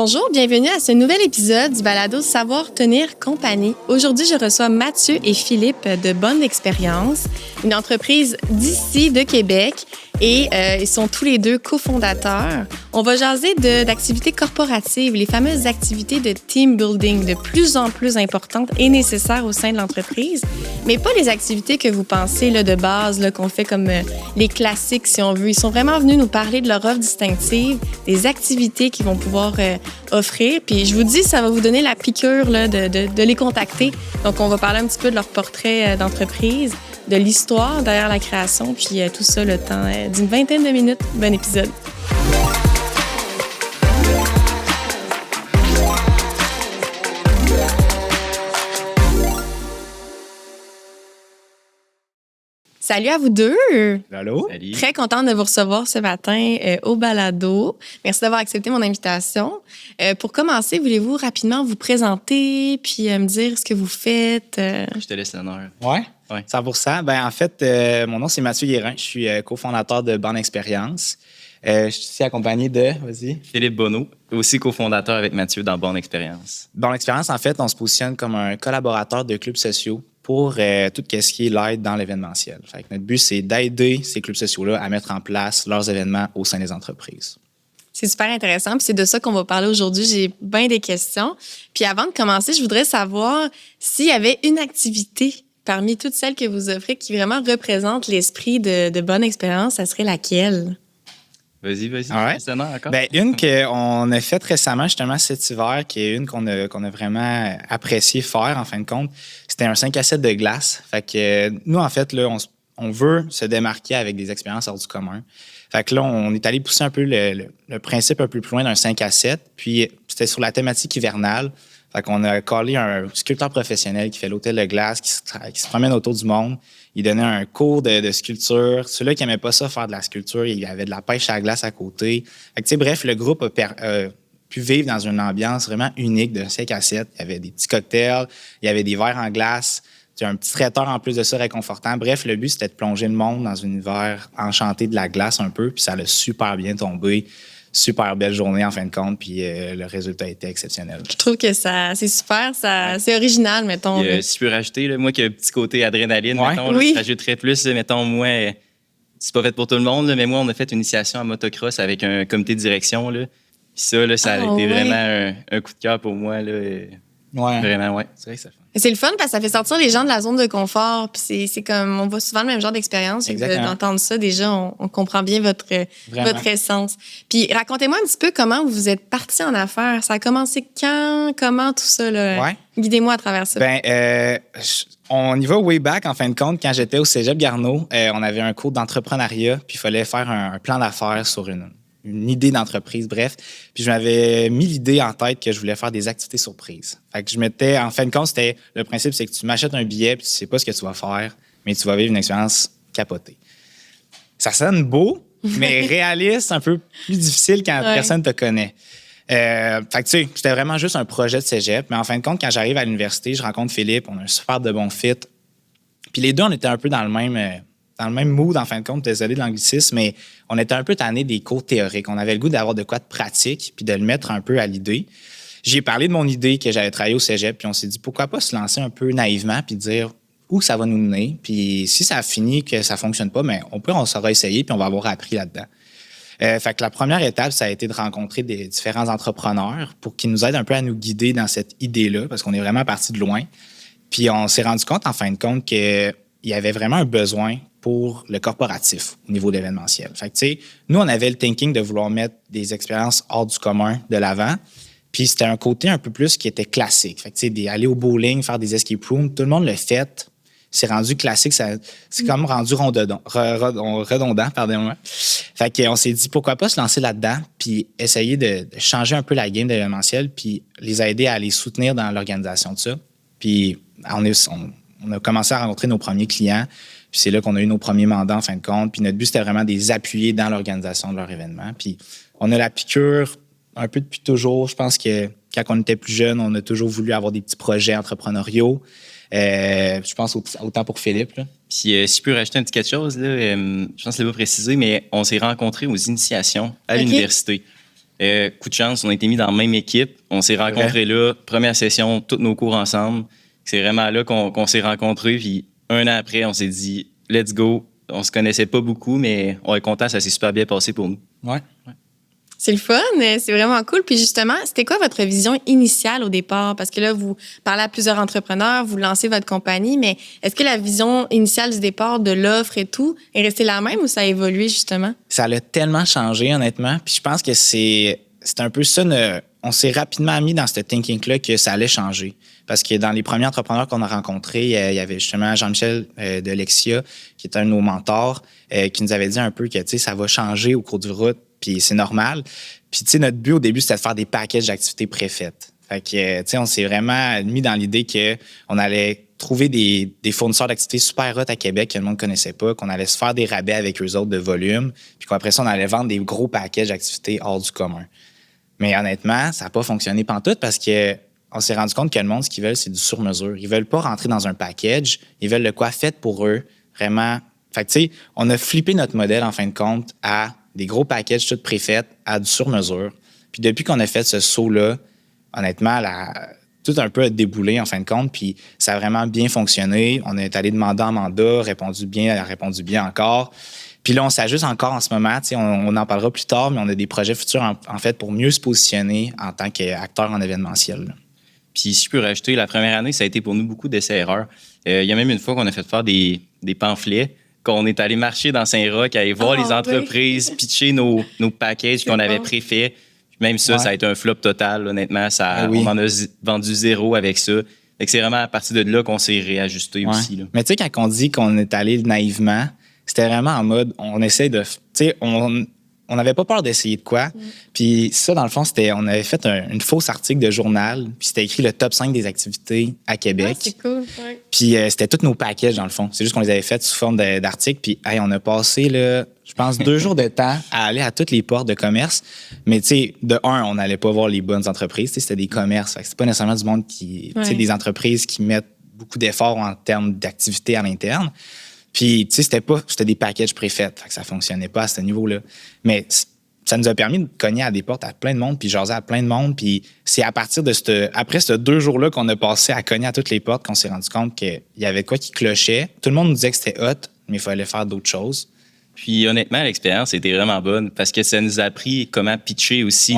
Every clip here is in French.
Bonjour, bienvenue à ce nouvel épisode du balado Savoir tenir compagnie. Aujourd'hui, je reçois Mathieu et Philippe de Bonne Expérience, une entreprise d'ici, de Québec, et ils sont tous les deux cofondateurs. On va jaser d'activités corporatives, les fameuses activités de team building, de plus en plus importantes et nécessaires au sein de l'entreprise, mais pas les activités que vous pensez là, de base, là, qu'on fait comme les classiques, si on veut. Ils sont vraiment venus nous parler de leur offre distinctive, des activités qu'ils vont pouvoir offrir. Puis je vous dis, ça va vous donner la piqûre là, de les contacter. Donc, on va parler un petit peu de leur portrait d'entreprise, de l'histoire derrière la création, puis tout ça le temps d'une vingtaine de minutes. Bon épisode. Salut à vous deux. Allô? Salut. Très contente de vous recevoir ce matin au balado. Merci d'avoir accepté mon invitation. Pour commencer, voulez-vous rapidement vous présenter puis me dire ce que vous faites? Je te laisse l'honneur. Oui, Ouais. 100%. Ben, en fait, mon nom, c'est Mathieu Guérin. Je suis cofondateur de Bonne Expérience. Je suis ici accompagné de... Vas-y. Philippe Bonneau, aussi cofondateur avec Mathieu dans Bonne Expérience. Bonne Expérience, en fait, on se positionne comme un collaborateur de clubs sociaux pour tout ce qui est l'aide dans l'événementiel. Fait que notre but, c'est d'aider ces clubs sociaux-là à mettre en place leurs événements au sein des entreprises. C'est super intéressant, puis c'est de ça qu'on va parler aujourd'hui. J'ai bien des questions. Puis avant de commencer, je voudrais savoir s'il y avait une activité parmi toutes celles que vous offrez qui vraiment représente l'esprit de Bonne Expérience, ça serait laquelle? Vas-y. Ah ouais? Laisse l'honneur encore. Ben, une qu'on a faite récemment, justement, cet hiver, qui est une qu'on a vraiment apprécié faire, en fin de compte, c'était un 5 à 7 de glace. Fait que nous, en fait, là, on veut se démarquer avec des expériences hors du commun. Fait que là, on est allé pousser un peu le principe un peu plus loin d'un 5 à 7. Puis, c'était sur la thématique hivernale. Fait qu'on a collé un sculpteur professionnel qui fait l'hôtel de glace, qui se promène autour du monde. Il donnait un cours de sculpture. Ceux-là qui n'aimaient pas ça, faire de la sculpture, il y avait de la pêche à la glace à côté. Fait que, bref, le groupe a pu vivre dans une ambiance vraiment unique de 5 à 7. Il y avait des petits cocktails, il y avait des verres en glace, un petit traiteur en plus de ça réconfortant. Bref, le but, c'était de plonger le monde dans un univers enchanté de la glace un peu. Puis ça l'a super bien tombé. Super belle journée en fin de compte, puis le résultat était exceptionnel. Je trouve que c'est super, c'est original, mettons. Si je peux rajouter, là, moi qui ai un petit côté adrénaline, mettons, oui. je rajouterais plus, mettons, moi, c'est pas fait pour tout le monde, là, mais moi, on a fait une initiation à motocross avec un comité de direction. Là. Puis ça, là, ça a été vraiment un coup de cœur pour moi. Là, Vraiment, ouais. C'est vrai que ça fait. C'est le fun parce que ça fait sortir les gens de la zone de confort. Puis c'est comme, on voit souvent le même genre d'expérience. D'entendre ça, déjà, on comprend bien votre essence. Puis racontez-moi un petit peu comment vous êtes partis en affaires. Ça a commencé quand? Comment tout ça? Là? Ouais. Guidez-moi à travers ça. On y va way back, en fin de compte. Quand j'étais au Cégep Garneau, on avait un cours d'entrepreneuriat, puis il fallait faire un plan d'affaires sur une idée d'entreprise, bref. Puis je m'avais mis l'idée en tête que je voulais faire des activités surprises. Fait que en fin de compte, le principe, c'est que tu m'achètes un billet, puis tu sais pas ce que tu vas faire, mais tu vas vivre une expérience capotée. Ça sonne beau, mais réaliste, un peu plus difficile quand personne te connaît. Fait que tu sais, c'était vraiment juste un projet de cégep, mais en fin de compte, quand j'arrive à l'université, je rencontre Philippe, on a un super de bon fit. Puis les deux, on était un peu dans le même mood, en fin de compte, désolé de l'anglicisme, mais on était un peu tannés des cours théoriques. On avait le goût d'avoir de quoi de pratique puis de le mettre un peu à l'idée. J'ai parlé de mon idée que j'avais travaillé au cégep, puis on s'est dit pourquoi pas se lancer un peu naïvement puis dire où ça va nous mener. Puis si ça a fini que ça fonctionne pas, mais on saura essayer puis on va avoir appris là-dedans. Fait que la première étape, ça a été de rencontrer des différents entrepreneurs pour qu'ils nous aident un peu à nous guider dans cette idée-là, parce qu'on est vraiment parti de loin. Puis on s'est rendu compte, en fin de compte, qu'il y avait vraiment un besoin pour le corporatif au niveau de l'événementiel. Fait que, tu sais, nous, on avait le thinking de vouloir mettre des expériences hors du commun de l'avant. Puis c'était un côté un peu plus qui était classique. Fait que, tu sais, aller au bowling, faire des escape rooms, tout le monde le fait. C'est rendu classique, c'est comme rendu redondant, pardonnez-moi. Fait qu'on s'est dit, pourquoi pas se lancer là-dedans, puis essayer de changer un peu la game de l'événementiel, puis les aider à les soutenir dans l'organisation de ça. Puis on a commencé à rencontrer nos premiers clients, puis c'est là qu'on a eu nos premiers mandats en fin de compte. Puis notre but, c'était vraiment de les appuyer dans l'organisation de leur événement. Puis on a la piqûre un peu depuis toujours. Je pense que quand on était plus jeune, on a toujours voulu avoir des petits projets entrepreneuriaux. Je pense autant pour Philippe. Là. Puis, si je peux rajouter un petit quelque chose, là, je pense que je ne l'ai pas précisé, mais on s'est rencontrés aux initiations à l'université. Coup de chance, on a été mis dans la même équipe. On s'est rencontrés là, première session, tous nos cours ensemble. C'est vraiment là qu'on s'est rencontrés. Puis un an après, on s'est dit « let's go ». On se connaissait pas beaucoup, mais on est content, ça s'est super bien passé pour nous. Ouais. C'est le fun, c'est vraiment cool. Puis justement, c'était quoi votre vision initiale au départ? Parce que là, vous parlez à plusieurs entrepreneurs, vous lancez votre compagnie, mais est-ce que la vision initiale du départ de l'offre et tout est restée la même ou ça a évolué justement? Ça a tellement changé, honnêtement. Puis je pense que c'est un peu ça. On s'est rapidement mis dans ce thinking-là que ça allait changer. Parce que dans les premiers entrepreneurs qu'on a rencontrés, il y avait justement Jean-Michel de Lexia, qui est un de nos mentors, qui nous avait dit un peu que ça va changer au cours du route. Puis c'est normal. Puis, notre but au début, c'était de faire des packages d'activités préfaites. Fait que, on s'est vraiment mis dans l'idée qu'on allait trouver des fournisseurs d'activités super hot à Québec que le monde ne connaissait pas, qu'on allait se faire des rabais avec eux autres de volume, puis qu'après ça, on allait vendre des gros packages d'activités hors du commun. Mais honnêtement, ça n'a pas fonctionné pantoute parce qu'on s'est rendu compte que le monde, ce qu'ils veulent, c'est du sur-mesure. Ils veulent pas rentrer dans un package. Ils veulent le quoi fait pour eux, vraiment. Fait que, on a flippé notre modèle, en fin de compte, à des gros packages tout préfaits à du sur-mesure. Puis depuis qu'on a fait ce saut-là, honnêtement, tout un peu a déboulé en fin de compte, puis ça a vraiment bien fonctionné. On est allé de mandat en mandat, elle a répondu bien encore. Puis là, on s'ajuste encore en ce moment. On en parlera plus tard, mais on a des projets futurs, en fait, pour mieux se positionner en tant qu'acteur en événementiel. Là. Puis si je peux rajouter, la première année, ça a été pour nous beaucoup d'essais-erreurs. Il y a même une fois qu'on a fait faire des pamphlets, qu'on est allé marcher dans Saint-Roch, aller voir les entreprises, pitcher nos packages qu'on avait préfaits. Même ça, ça a été un flop total, honnêtement. On en a vendu 0 avec ça. Fait que c'est vraiment à partir de là qu'on s'est réajusté aussi. Là. Mais tu sais, quand on dit qu'on est allé naïvement, c'était vraiment en mode, on essaie de... Tu sais, on n'avait pas peur d'essayer de quoi. Puis ça, dans le fond, on avait fait une fausse article de journal, puis c'était écrit le top 5 des activités à Québec. Ah, c'est cool, ouais. Puis c'était tous nos packages, dans le fond. C'est juste qu'on les avait fait sous forme d'articles. Puis on a passé, là, je pense, 2 jours de temps à aller à toutes les portes de commerce. Mais tu sais, de un, on n'allait pas voir les bonnes entreprises. C'était des commerces. Fait que c'est pas nécessairement du monde qui... Tu sais, des entreprises qui mettent beaucoup d'efforts en termes d'activité à l'interne. Puis, tu sais, c'était des packages préfaits. Fait que ça fonctionnait pas à ce niveau-là. Mais ça nous a permis de cogner à des portes à plein de monde, puis jaser à plein de monde. Puis c'est à partir de après ces 2 jours-là qu'on a passé à cogner à toutes les portes qu'on s'est rendu compte qu'il y avait quoi qui clochait. Tout le monde nous disait que c'était hot, mais il fallait faire d'autres choses. Puis honnêtement, l'expérience était vraiment bonne parce que ça nous a appris comment pitcher aussi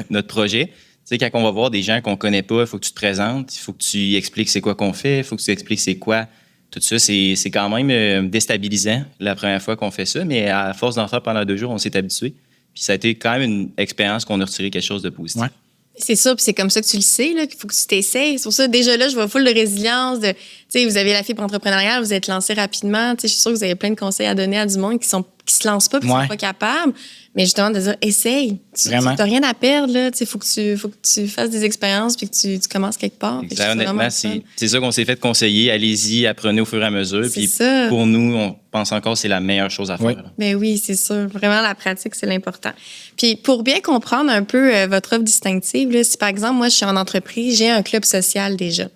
notre projet. Tu sais, quand on va voir des gens qu'on connaît pas, il faut que tu te présentes, il faut que tu expliques c'est quoi qu'on fait, il faut que tu expliques c'est quoi. Tout ça, c'est quand même déstabilisant la première fois qu'on fait ça, mais à force d'en faire pendant 2 jours, on s'est habitué. Puis ça a été quand même une expérience qu'on a retiré quelque chose de positif. Ouais. C'est ça, puis c'est comme ça que tu le sais, là, qu'il faut que tu t'essayes. C'est pour ça, déjà là, je vois full de résilience. Tu sais, vous avez la fibre entrepreneuriale, vous êtes lancé rapidement. Tu sais, je suis sûre que vous avez plein de conseils à donner à du monde qui se lancent pas puis qui sont pas capables. Mais justement, de dire, essaye. Tu n'as rien à perdre, là. Tu sais, faut que tu fasses des expériences puis que tu commences quelque part. Honnêtement, c'est ça qu'on s'est fait conseiller. Allez-y, apprenez au fur et à mesure. Puis pour nous, on pense encore que c'est la meilleure chose à faire. Oui. Ben oui, c'est sûr. Vraiment, la pratique, c'est l'important. Puis pour bien comprendre un peu votre offre distinctive, là, si par exemple, moi, je suis en entreprise, j'ai un club social déjà.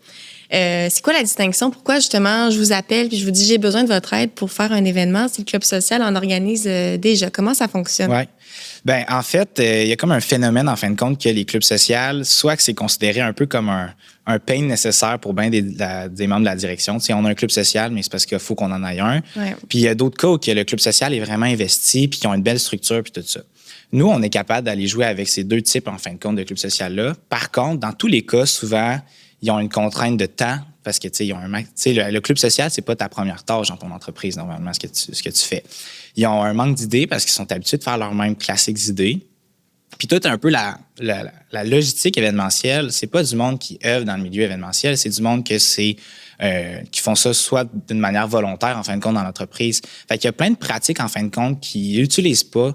C'est quoi la distinction? Pourquoi, justement, je vous appelle puis je vous dis j'ai besoin de votre aide pour faire un événement? Si le club social en organise déjà. Comment ça fonctionne? Oui. Bien, en fait, il y a comme un phénomène, en fin de compte, que les clubs sociaux, soit que c'est considéré un peu comme un pain nécessaire pour bien des membres de la direction. Tu sais, on a un club social, mais c'est parce qu'il faut qu'on en aille un. Ouais. Puis il y a d'autres cas où le club social est vraiment investi puis qui ont une belle structure puis tout ça. Nous, on est capable d'aller jouer avec ces 2 types, en fin de compte, de clubs social-là. Par contre, dans tous les cas, souvent, ils ont une contrainte de temps parce que, tu sais, le club social, c'est pas ta première tâche dans ton entreprise, normalement, ce que tu fais. Ils ont un manque d'idées parce qu'ils sont habitués de faire leurs mêmes classiques idées. Puis tout, un peu la logistique événementielle, c'est pas du monde qui œuvre dans le milieu événementiel, c'est du monde qui font ça soit d'une manière volontaire, en fin de compte, dans l'entreprise. Fait qu'il y a plein de pratiques, en fin de compte, qu'ils n'utilisent pas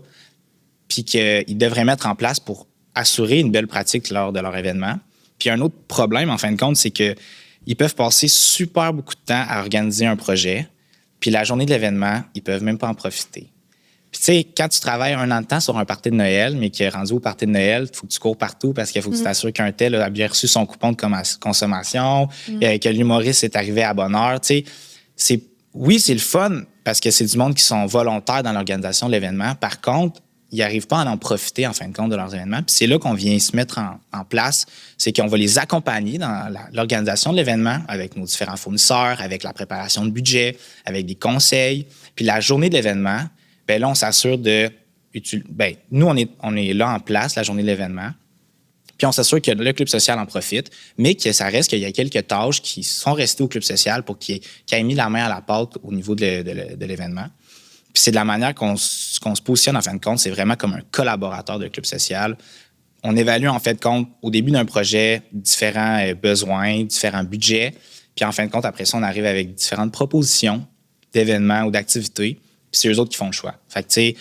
puis qu'ils devraient mettre en place pour assurer une belle pratique lors de leur événement. Puis un autre problème, en fin de compte, c'est qu'ils peuvent passer super beaucoup de temps à organiser un projet, puis la journée de l'événement, ils peuvent même pas en profiter. Puis tu sais, quand tu travailles 1 an de temps sur un party de Noël, mais qui est rendu au party de Noël, il faut que tu cours partout parce qu'il faut que tu t'assures qu'un tel a bien reçu son coupon de consommation, que l'humoriste est arrivé à bonne heure. Tu sais, oui, c'est le fun parce que c'est du monde qui sont volontaires dans l'organisation de l'événement. Par contre, ils n'arrivent pas à en profiter, en fin de compte, de leurs événements. Puis c'est là qu'on vient se mettre en place. C'est qu'on va les accompagner dans l'organisation de l'événement avec nos différents fournisseurs, avec la préparation de budget, avec des conseils. Puis la journée de l'événement, bien là, on s'assure de... nous, on est là en place la journée de l'événement. Puis on s'assure que le club social en profite, mais que ça reste qu'il y a quelques tâches qui sont restées au club social pour qu'il ait mis la main à la pâte au niveau de l'événement. Puis c'est de la manière qu'on se positionne, en fin de compte, c'est vraiment comme un collaborateur de club social. On évalue, en fin de compte, au début d'un projet, différents besoins, différents budgets. Puis en fin de compte, après ça, on arrive avec différentes propositions d'événements ou d'activités. Puis c'est eux autres qui font le choix. Fait que, tu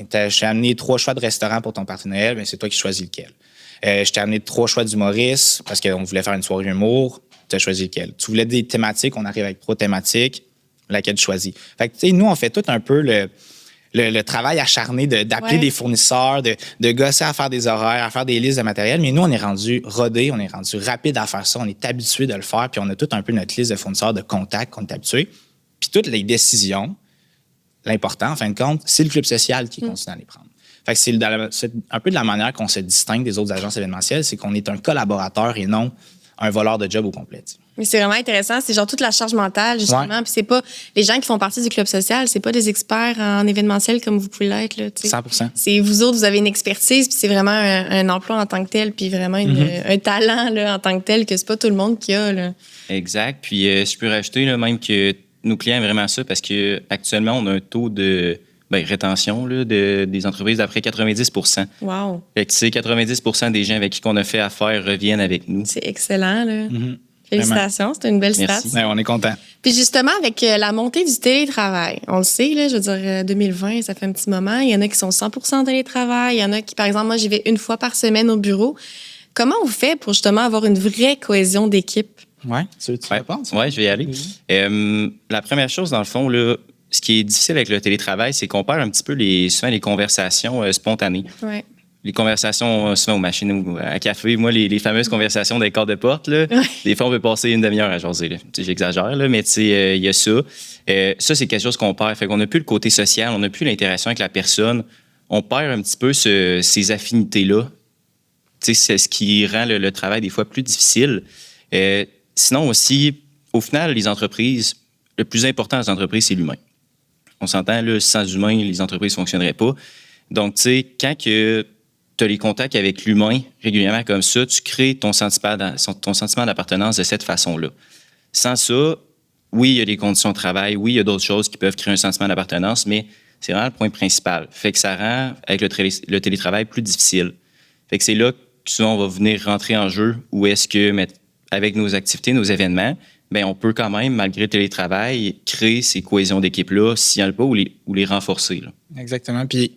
sais, j'ai amené 3 choix de restaurants pour ton partenaire, bien, c'est toi qui choisis lequel. Je t'ai amené 3 choix d'humoristes parce qu'on voulait faire une soirée humour. Tu as choisi lequel. Tu voulais des thématiques, on arrive avec 3 thématiques, laquelle tu choisis. Fait que, tu sais, nous, on fait tout un peu le travail acharné d'appeler des fournisseurs, de gosser à faire des horaires, à faire des listes de matériel. Mais nous, on est rendu rodé, on est rendu rapide à faire ça. On est habitué de le faire. Puis on a tout un peu notre liste de fournisseurs de contacts qu'on est habitué. Puis toutes les décisions, l'important, en fin de compte, c'est le club social qui continue à les prendre. Fait que c'est un peu de la manière qu'on se distingue des autres agences événementielles, c'est qu'on est un collaborateur et non un voleur de job au complet. Mais c'est vraiment intéressant. C'est genre toute la charge mentale, justement. Puis c'est pas... Les gens qui font partie du club social, c'est pas des experts en événementiel comme vous pouvez l'être, là, 100%. C'est vous autres, vous avez une expertise, puis c'est vraiment un emploi en tant que tel, puis vraiment un talent là, en tant que tel que c'est pas tout le monde qui a, là. Exact. Puis je peux rajouter là, même que nos clients aiment vraiment ça parce qu'actuellement, on a un taux de rétention là, des entreprises d'après 90 %. Wow. Fait que, tu sais, 90 % des gens avec qui on a fait affaire reviennent avec nous. C'est excellent, là. Félicitations, c'était une belle stat. Ouais, on est content. Puis justement, avec la montée du télétravail, on le sait, là, je veux dire, 2020, ça fait un petit moment. Il y en a qui sont 100% télétravail. Il y en a qui, par exemple, moi, j'y vais 1 fois par semaine au bureau. Comment on fait pour justement avoir une vraie cohésion d'équipe? Oui, tu penses? Oui, je vais y aller. La première chose, dans le fond, là, ce qui est difficile avec le télétravail, c'est qu'on perd un petit peu souvent les conversations spontanées. Ouais. Les conversations souvent aux machines ou à café. Moi, les fameuses conversations des corps de porte, là, des fois, on peut passer 1 demi-heure à jaser. Là. J'exagère, là, mais il y a ça. Ça, c'est quelque chose qu'on perd. Fait qu'on n'a plus le côté social, on n'a plus l'interaction avec la personne. On perd un petit peu ces affinités-là. C'est ce qui rend le travail des fois plus difficile. Sinon aussi, au final, les entreprises, le plus important dans les entreprises, c'est l'humain. On s'entend, là, sans humain, les entreprises ne fonctionneraient pas. Donc, tu sais, quand tu as les contacts avec l'humain régulièrement comme ça, tu crées ton sentiment d'appartenance de cette façon-là. Sans ça, oui, il y a des conditions de travail, oui, il y a d'autres choses qui peuvent créer un sentiment d'appartenance, mais c'est vraiment le point principal. Fait que ça rend, avec le télétravail, plus difficile. Fait que c'est là que souvent, on va venir rentrer en jeu où est-ce que, avec nos activités, nos événements, bien, on peut quand même, malgré le télétravail, créer ces cohésions d'équipe-là, s'il n'y en a pas, ou les renforcer. Là. Exactement. Puis,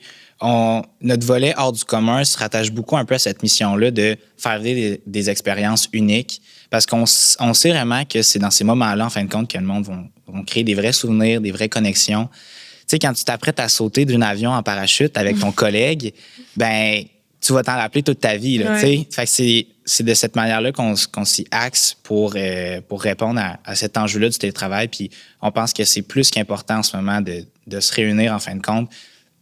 notre volet hors du commun se rattache beaucoup un peu à cette mission-là de faire vivre des expériences uniques parce qu'on sait vraiment que c'est dans ces moments-là, en fin de compte, que le monde va créer des vrais souvenirs, des vraies connexions. Tu sais, quand tu t'apprêtes à sauter d'un avion en parachute avec ton collègue, ben tu vas t'en rappeler toute ta vie. Là, fait que c'est de cette manière-là qu'on s'y axe pour répondre à cet enjeu-là du télétravail. Puis on pense que c'est plus qu'important en ce moment de se réunir en fin de compte.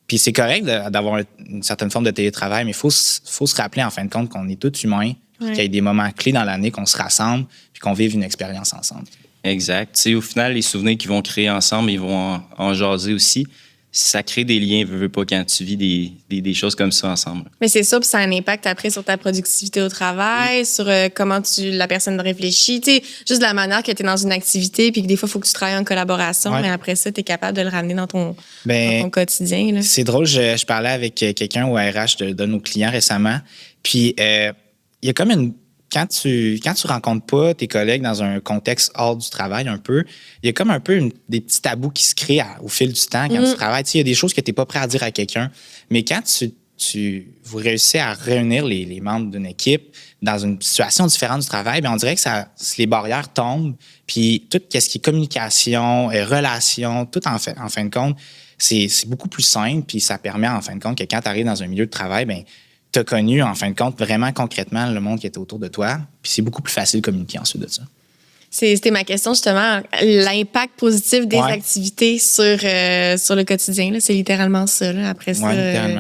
Puis c'est correct d'avoir une certaine forme de télétravail, mais il faut se rappeler en fin de compte qu'on est tous humains, qu'il y ait des moments clés dans l'année, qu'on se rassemble puis qu'on vive une expérience ensemble. Exact. Tu sais, au final, les souvenirs qu'ils vont créer ensemble, ils vont en jaser aussi. Ça crée des liens, veux pas, quand tu vis des choses comme ça ensemble. Mais c'est ça, puis ça a un impact après sur ta productivité au travail, sur comment la personne réfléchit. Tu sais, juste de la manière que tu es dans une activité, puis que des fois, il faut que tu travailles en collaboration, mais après ça, tu es capable de le ramener dans ton quotidien. Là. C'est drôle, je parlais avec quelqu'un au RH de nos clients récemment, puis il y a comme une... Quand tu rencontres pas tes collègues dans un contexte hors du travail un peu, il y a comme un peu des petits tabous qui se créent au fil du temps quand tu travailles. Tu sais, il y a des choses que tu n'es pas prêt à dire à quelqu'un, mais quand vous réussissez à réunir les membres d'une équipe dans une situation différente du travail, bien, on dirait que les barrières tombent, puis tout ce qui est communication, relation, tout en fin de compte, c'est beaucoup plus simple, puis ça permet en fin de compte que quand tu arrives dans un milieu de travail, bien, tu as connu, en fin de compte, vraiment concrètement le monde qui était autour de toi. Puis c'est beaucoup plus facile de communiquer ensuite de ça. C'était ma question, justement, l'impact positif des activités sur le quotidien. Là, c'est littéralement ça. Là. Après ça.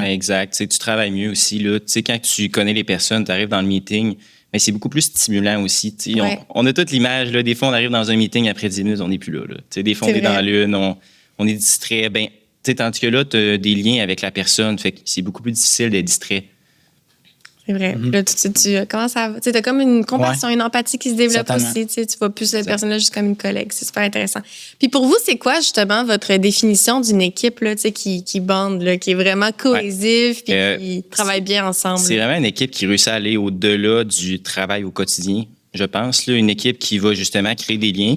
Exact. Tu travailles mieux aussi. Là. Quand tu connais les personnes, tu arrives dans le meeting, mais c'est beaucoup plus stimulant aussi. On a toute l'image. Là, des fois, on arrive dans un meeting, après 10 minutes, on n'est plus là. Des fois, on est dans la lune, on est distrait. Tandis que là, tu as des liens avec la personne. Fait que c'est beaucoup plus difficile d'être distrait. C'est vrai. Là, tu commences à... Tu as comme une compassion, une empathie qui se développe aussi. Tu vois plus cette personne-là juste comme une collègue. C'est super intéressant. Puis pour vous, c'est quoi, justement, votre définition d'une équipe là, qui bande, là, qui est vraiment cohésive puis qui travaille bien ensemble? C'est vraiment une équipe qui réussit à aller au-delà du travail au quotidien, je pense. Là, une équipe qui va justement créer des liens,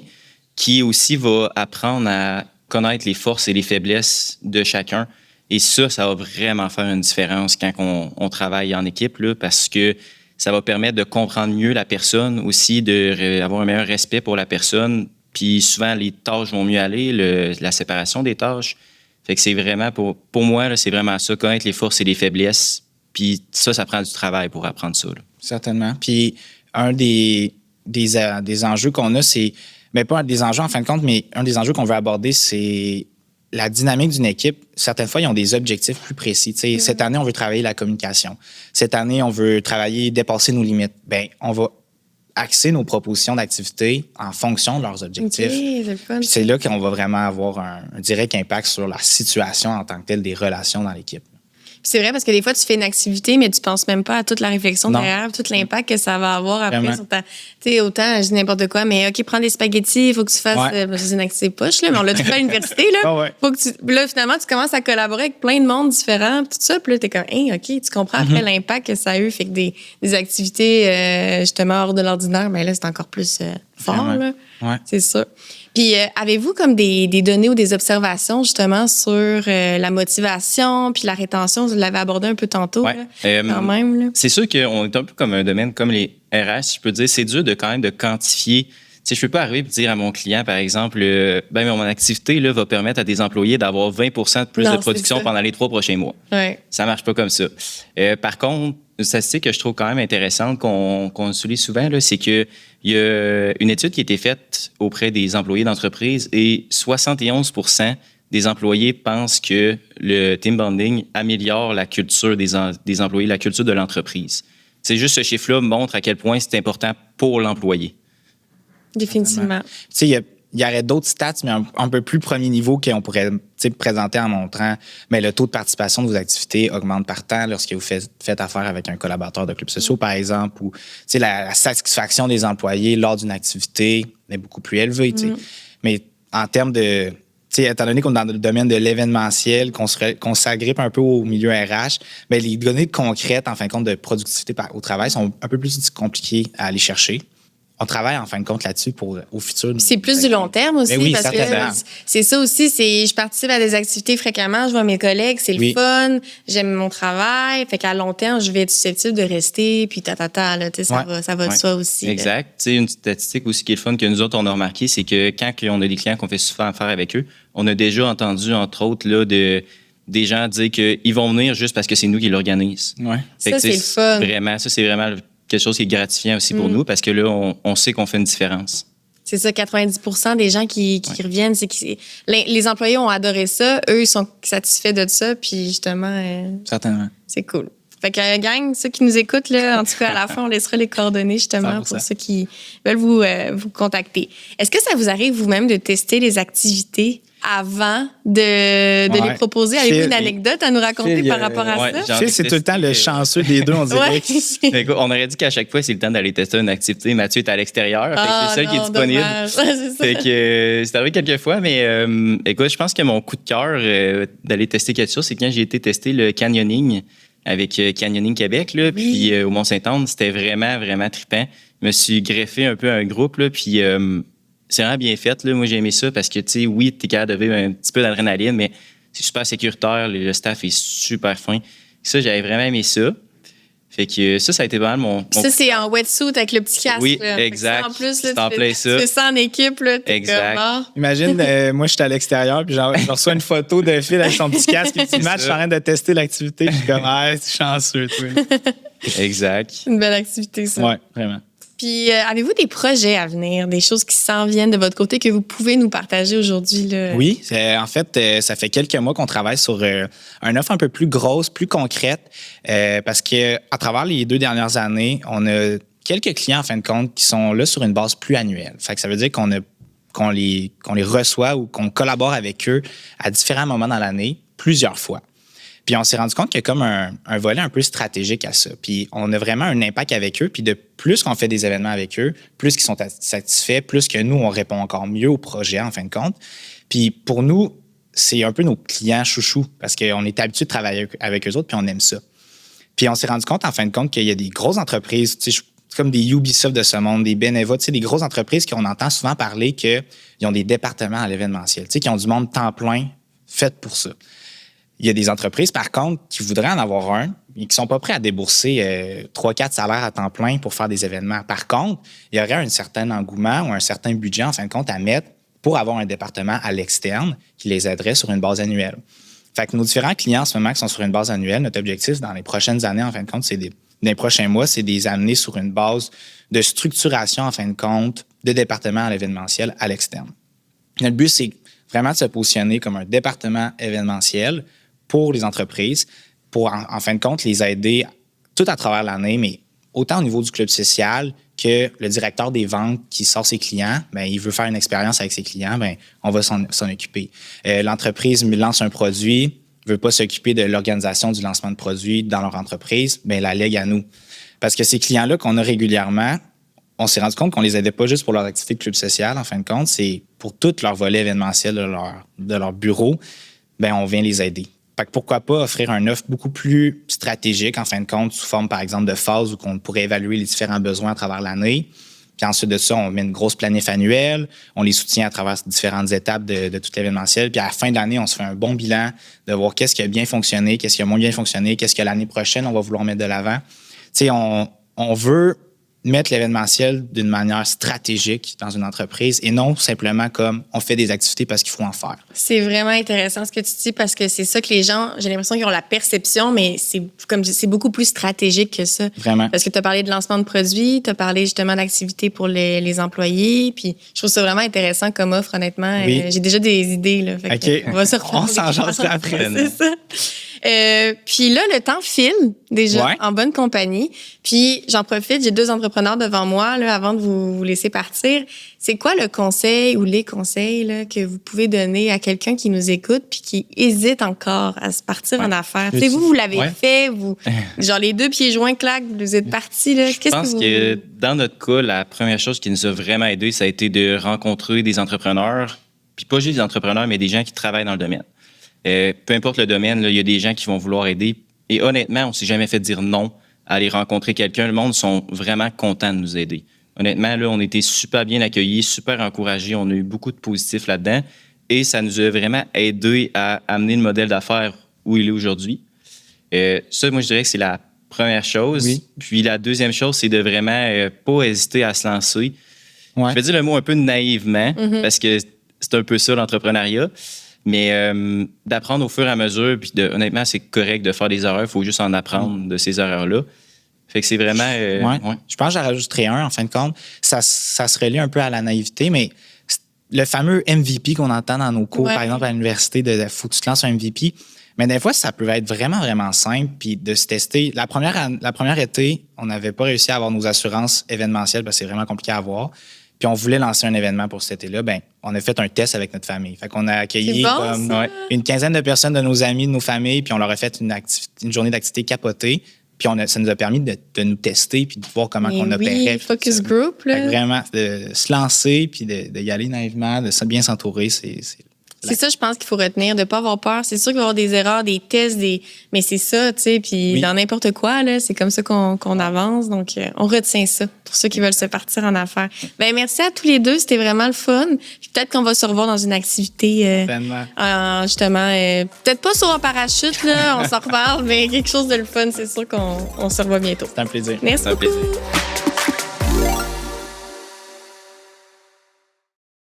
qui aussi va apprendre à connaître les forces et les faiblesses de chacun. Et ça va vraiment faire une différence quand on travaille en équipe, là, parce que ça va permettre de comprendre mieux la personne, aussi d'avoir un meilleur respect pour la personne. Puis souvent, les tâches vont mieux aller, la séparation des tâches. Fait que c'est vraiment, pour moi, là, c'est vraiment ça, connaître les forces et les faiblesses. Puis ça prend du travail pour apprendre ça. Là. Certainement. Puis un des enjeux qu'on a, c'est... Mais pas des enjeux en fin de compte, mais un des enjeux qu'on veut aborder, c'est la dynamique d'une équipe. Certaines fois, ils ont des objectifs plus précis. Cette année, on veut travailler la communication. Cette année, on veut dépasser nos limites. Bien, on va axer nos propositions d'activité en fonction de leurs objectifs. Puis c'est là qu'on va vraiment avoir un direct impact sur la situation en tant que telle des relations dans l'équipe. C'est vrai parce que des fois, tu fais une activité, mais tu penses même pas à toute la réflexion derrière, tout l'impact que ça va avoir après sur ta... Tu sais, autant, je dis n'importe quoi, mais OK, prends des spaghettis, il faut que tu fasses... c'est une activité poche, là, mais on l'a tout fait à l'université, là. Faut que là, finalement, tu commences à collaborer avec plein de monde différents, tout ça, puis là, t'es comme, hey, OK, tu comprends après l'impact que ça a eu, fait que des activités, justement, hors de l'ordinaire, mais là, c'est encore plus fort, là. Ouais. C'est ça. Puis, avez-vous comme des données ou des observations, justement, sur la motivation puis la rétention? Vous l'avez abordé un peu tantôt, là, quand même. Là. C'est sûr qu'on est un peu comme un domaine comme les RH, si je peux dire. C'est dur quand même de quantifier. Tu sais, je peux pas arriver et dire à mon client, par exemple, mon activité là, va permettre à des employés d'avoir 20 de plus de production pendant les 3 prochains mois. Ouais. Ça marche pas comme ça. Par contre, une statistique que je trouve quand même intéressante, qu'on utilise souvent, là, c'est qu'il y a une étude qui a été faite auprès des employés d'entreprise et 71% des employés pensent que le team bonding améliore la culture des employés, la culture de l'entreprise. C'est juste ce chiffre-là montre à quel point c'est important pour l'employé. Définitivement. Tu sais, il y aurait d'autres stats, mais un peu plus premier niveau qu'on pourrait présenter en montrant mais le taux de participation de vos activités augmente par temps lorsque vous faites affaire avec un collaborateur de clubs sociaux, par exemple, ou la satisfaction des employés lors d'une activité est beaucoup plus élevée. Mais en termes de... étant donné qu'on est dans le domaine de l'événementiel, qu'on s'agrippe un peu au milieu RH, bien, les données concrètes, en fin de compte, de productivité au travail sont un peu plus compliquées à aller chercher. On travaille en fin de compte là-dessus pour au futur. C'est plus du long terme aussi, oui, parce que c'est ça aussi, je participe à des activités fréquemment, je vois mes collègues, c'est le fun, j'aime mon travail, fait qu'à long terme, je vais être susceptible de rester, puis là, ça va de soi aussi. Exact. Tu sais, une statistique aussi qui est le fun que nous autres, on a remarqué, c'est que quand on a des clients qu'on fait souvent affaire avec eux, on a déjà entendu, entre autres, là, des gens dire qu'ils vont venir juste parce que c'est nous qui l'organisent. Ouais. Ça, c'est le fun. C'est vraiment quelque chose qui est gratifiant aussi pour nous parce que là, on sait qu'on fait une différence. C'est ça, 90% des gens qui reviennent, c'est que les employés ont adoré ça, eux, ils sont satisfaits de ça, puis justement... Certainement. C'est cool. Fait que, gang, ceux qui nous écoutent, là, en tout cas, à la fin, on laissera les coordonnées, justement, 100%. Pour ceux qui veulent vous contacter. Est-ce que ça vous arrive vous-même de tester les activités avant de les proposer? Avez-vous une anecdote à nous raconter par rapport à ça? Phil, c'est tout le temps le chanceux des deux, on dirait. Écoute, on aurait dit qu'à chaque fois, c'est le temps d'aller tester une activité. Mathieu est à l'extérieur, c'est seul qui est disponible. Fait que c'est arrivé quelques fois, mais écoute, je pense que mon coup de cœur d'aller tester quelque chose, c'est quand j'ai été tester le canyoning avec Canyoning Québec, là, puis au Mont-Saint-Anne. C'était vraiment, vraiment trippant. Je me suis greffé un peu à un groupe, là, puis... c'est vraiment bien fait. Là. Moi, j'ai aimé ça parce que, tu sais, oui, tu es capable de vivre un petit peu d'adrénaline, mais c'est super sécuritaire. Le staff est super fin. Ça, j'avais vraiment aimé ça. Fait que ça a été vraiment mon... Ça, c'est en wetsuit avec le petit casque. Oui, là. exact. En plus, là, c'est en plein ça. C'est ça en équipe. Là, exact. Imagine, moi, je suis à l'extérieur, puis je reçois une photo de Phil avec son petit casque, et petit match, je suis en train de tester l'activité, puis je suis comme, c'est chanceux, toi. Exact. C'est une belle activité, ça. Oui, vraiment. Puis, avez-vous des projets à venir, des choses qui s'en viennent de votre côté que vous pouvez nous partager aujourd'hui? Là? Oui, en fait, ça fait quelques mois qu'on travaille sur une offre un peu plus grosse, plus concrète, parce qu'à travers les 2 dernières années, on a quelques clients, en fin de compte, qui sont là sur une base plus annuelle. Fait que ça veut dire qu'on les reçoit ou qu'on collabore avec eux à différents moments dans l'année, plusieurs fois. Puis on s'est rendu compte qu'il y a comme un volet un peu stratégique à ça. Puis on a vraiment un impact avec eux. Puis de plus qu'on fait des événements avec eux, plus qu'ils sont satisfaits, plus que nous, on répond encore mieux au projet, en fin de compte. Puis pour nous, c'est un peu nos clients chouchous parce qu'on est habitué de travailler avec eux autres, puis on aime ça. Puis on s'est rendu compte, en fin de compte, qu'il y a des grosses entreprises, tu sais, comme des Ubisoft de ce monde, des Beneva, tu sais, des grosses entreprises qu'on entend souvent parler qu'ils ont des départements à l'événementiel, tu sais, qui ont du monde temps plein fait pour ça. Il y a des entreprises, par contre, qui voudraient en avoir un et qui ne sont pas prêts à débourser 3-4 salaires à temps plein pour faire des événements. Par contre, il y aurait un certain engouement ou un certain budget, en fin de compte, à mettre pour avoir un département à l'externe qui les aiderait sur une base annuelle. Fait que nos différents clients, en ce moment, qui sont sur une base annuelle, notre objectif dans les prochaines années, en fin de compte, dans les prochains mois, c'est de les amener sur une base de structuration, en fin de compte, de département à l'événementiel à l'externe. Notre but, c'est vraiment de se positionner comme un département événementiel pour les entreprises, pour, en fin de compte, les aider tout à travers l'année, mais autant au niveau du club social que le directeur des ventes qui sort ses clients, bien, il veut faire une expérience avec ses clients, bien, on va s'en occuper. L'entreprise lance un produit, ne veut pas s'occuper de l'organisation du lancement de produits dans leur entreprise, bien, la lègue à nous. Parce que ces clients-là qu'on a régulièrement, on s'est rendu compte qu'on les aidait pas juste pour leur activité de club social, en fin de compte, c'est pour tout leur volet événementiel de leur bureau, bien, on vient les aider. Fait que pourquoi pas offrir une offre beaucoup plus stratégique, en fin de compte, sous forme, par exemple, de phase où on pourrait évaluer les différents besoins à travers l'année. Puis ensuite de ça, on met une grosse planif annuelle, on les soutient à travers différentes étapes de tout l'événementiel. Puis à la fin de l'année, on se fait un bon bilan de voir qu'est-ce qui a bien fonctionné, qu'est-ce qui a moins bien fonctionné, qu'est-ce que l'année prochaine, on va vouloir mettre de l'avant. Tu sais, on veut mettre l'événementiel d'une manière stratégique dans une entreprise et non simplement comme on fait des activités parce qu'il faut en faire. C'est vraiment intéressant ce que tu dis parce que c'est ça que les gens, j'ai l'impression qu'ils ont la perception, mais c'est beaucoup plus stratégique que ça. Vraiment. Parce que tu as parlé de lancement de produits, tu as parlé justement d'activités pour les employés, puis je trouve ça vraiment intéressant comme offre, honnêtement. Oui. J'ai déjà des idées. Là, fait OK. on va se reprendre. On s'en jasera après. C'est ça. Puis là, le temps file déjà en bonne compagnie. Puis j'en profite, j'ai 2 entrepreneurs devant moi là, avant de vous laisser partir. C'est quoi le conseil ou les conseils là, que vous pouvez donner à quelqu'un qui nous écoute puis qui hésite encore à se partir en affaires? Tu sais, vous l'avez fait, vous, genre les 2 pieds joints, clac, vous êtes partis. Là. Je pense que dans notre cas, la première chose qui nous a vraiment aidé, ça a été de rencontrer des entrepreneurs, puis pas juste des entrepreneurs, mais des gens qui travaillent dans le domaine. Peu importe le domaine, il y a des gens qui vont vouloir aider. Et honnêtement, on ne s'est jamais fait dire non à aller rencontrer quelqu'un. Le monde sont vraiment contents de nous aider. Honnêtement, là, on a été super bien accueillis, super encouragés. On a eu beaucoup de positifs là-dedans. Et ça nous a vraiment aidé à amener le modèle d'affaires où il est aujourd'hui. Ça, moi, je dirais que c'est la première chose. Oui. Puis la deuxième chose, c'est de vraiment pas hésiter à se lancer. Ouais. Je vais dire le mot un peu naïvement, parce que c'est un peu ça, l'entrepreneuriat. Mais d'apprendre au fur et à mesure, puis honnêtement, c'est correct de faire des erreurs. Il faut juste en apprendre de ces erreurs-là. Fait que c'est vraiment... Je pense que j'en rajouterais un, en fin de compte. Ça se relie un peu à la naïveté, mais le fameux MVP qu'on entend dans nos cours, par exemple, à l'université, de faut que tu te lances un MVP. Mais des fois, ça peut être vraiment, vraiment simple, puis de se tester. La première été, on n'avait pas réussi à avoir nos assurances événementielles parce que c'est vraiment compliqué à avoir. Puis on voulait lancer un événement pour cet été-là, bien, on a fait un test avec notre famille. Fait qu'on a accueilli une quinzaine de personnes de nos amis, de nos familles, puis on leur a fait une journée d'activité capotée. Puis ça nous a permis de nous tester puis de voir comment on opérait. Focus group, là. Vraiment, de se lancer puis d'y aller naïvement, de bien s'entourer, c'est ça, je pense qu'il faut retenir, de ne pas avoir peur. C'est sûr qu'il va y avoir des erreurs, des tests, mais c'est ça, tu sais. Puis dans n'importe quoi, là, c'est comme ça qu'on avance. Donc, on retient ça pour ceux qui veulent se partir en affaires. Bien, merci à tous les deux. C'était vraiment le fun. Puis peut-être qu'on va se revoir dans une activité. Justement, peut-être pas sur un parachute, là, on s'en reparle, mais quelque chose de le fun. C'est sûr qu'on se revoit bientôt. C'est un plaisir. Merci beaucoup. Un plaisir.